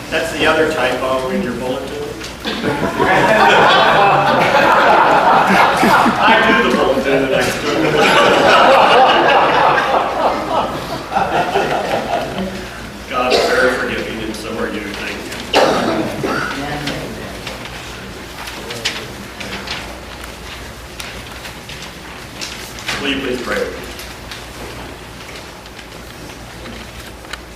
That's the other typo in your bulletin. I do the bulletin and I still God's very forgiving, and so are you. Thank you. Will you please pray with me?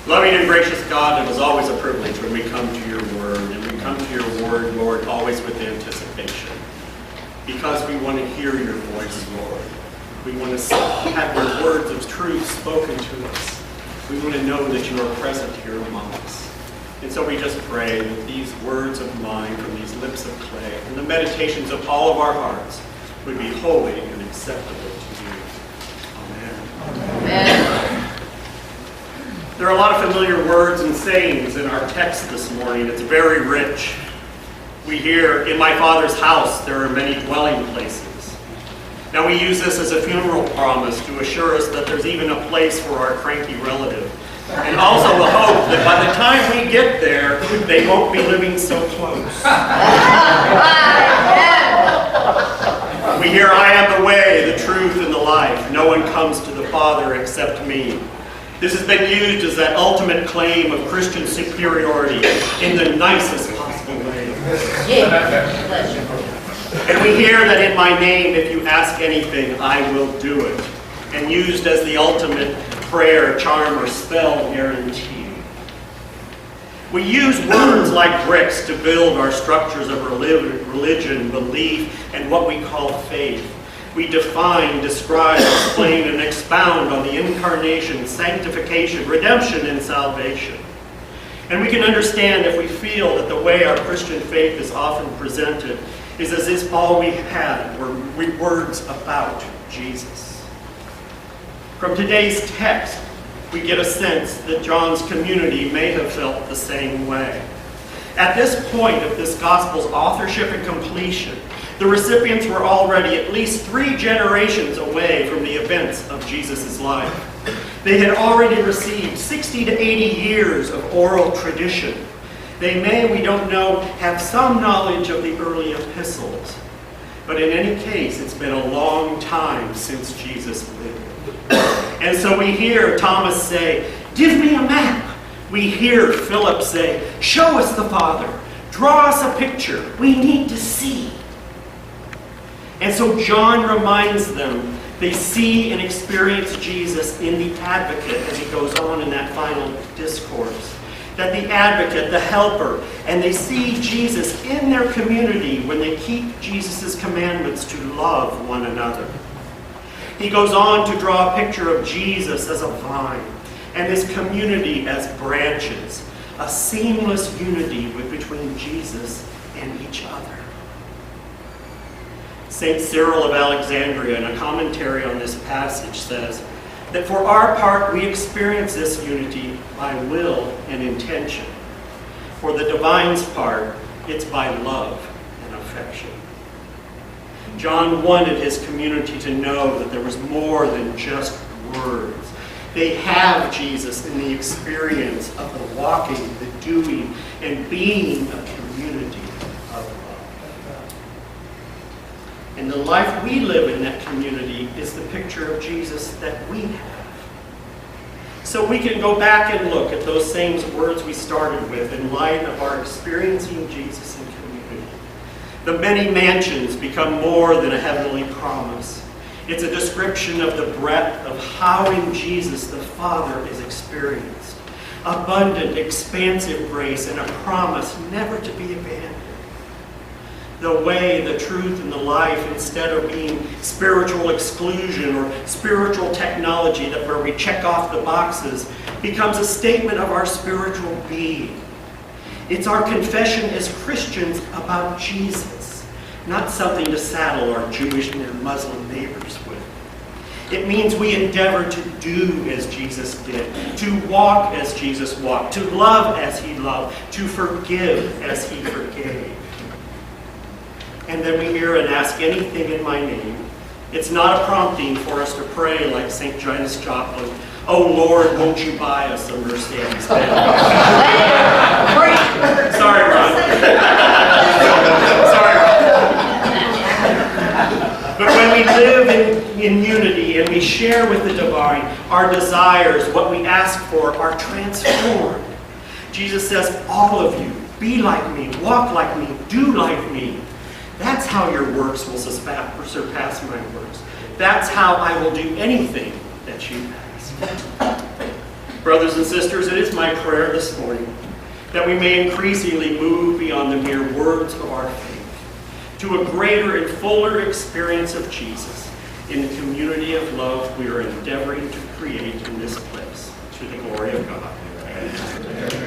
Loving and gracious God, it is always a privilege when we come to your word, and we come to your word, Lord, always with anticipation, because we want to hear your voice, Lord. We want to have your words of truth spoken to us. We want to know that you are present here among us. And so we just pray that these words of mine from these lips of clay and the meditations of all of our hearts would be holy and acceptable to you. Amen. Amen. There are a lot of familiar words and sayings in our text this morning. It's very rich. We hear, in my Father's house there are many dwelling places. Now we use this as a funeral promise to assure us that there's even a place for our cranky relative. And also the hope that by the time we get there, they won't be living so close. We hear, I am the way, the truth, and the life. No one comes to the Father except me. This has been used as that ultimate claim of Christian superiority in the nicest possible way. And we hear that in my name, if you ask anything, I will do it. And used as the ultimate prayer, charm, or spell guarantee. We use words like bricks to build our structures of religion, belief, and what we call faith. We define, describe, explain, and expound on the incarnation, sanctification, redemption, and salvation. And we can understand if we feel that the way our Christian faith is often presented is as if all we had were words about Jesus. From today's text, we get a sense that John's community may have felt the same way. At this point of this gospel's authorship and completion, the recipients were already at least 3 generations away from the events of Jesus' life. They had already received 60 to 80 years of oral tradition. They may, we don't know, have some knowledge of the early epistles. But in any case, it's been a long time since Jesus lived. And so we hear Thomas say, give me a map. We hear Philip say, show us the Father. Draw us a picture. We need to see. And so John reminds them they see and experience Jesus in the advocate as he goes on in that final discourse. That the advocate, the helper, and they see Jesus in their community when they keep Jesus' commandments to love one another. He goes on to draw a picture of Jesus as a vine and his community as branches, a seamless unity between Jesus and each other. St. Cyril of Alexandria, in a commentary on this passage, says that for our part, we experience this unity by will and intention. For the divine's part, it's by love and affection. John wanted his community to know that there was more than just words. They have Jesus in the experience of the walking, the doing, and being a community of love. And the life we live in that community is the picture of Jesus that we have. So we can go back and look at those same words we started with in light of our experiencing Jesus in community. The many mansions become more than a heavenly promise. It's a description of the breadth of how in Jesus the Father is experienced. Abundant, expansive grace and a promise never to be abandoned. The way, the truth, and the life, instead of being spiritual exclusion or spiritual technology that where we check off the boxes, becomes a statement of our spiritual being. It's our confession as Christians about Jesus, not something to saddle our Jewish and Muslim neighbors with. It means we endeavor to do as Jesus did, to walk as Jesus walked, to love as he loved, to forgive as he forgave. And then we hear and ask anything in my name. It's not a prompting for us to pray like St. Janis Joplin, Oh Lord, won't you buy us a Mercedes-Benz? Sorry, Ron. Sorry, Ron. But when we live in unity and we share with the divine, our desires, what we ask for, are transformed. Jesus says, all of you, be like me, walk like me, do like me. That's how your works will surpass my works. That's how I will do anything that you ask. Brothers and sisters, it is my prayer this morning that we may increasingly move beyond the mere words of our faith to a greater and fuller experience of Jesus in the community of love we are endeavoring to create in this place, to the glory of God. Amen.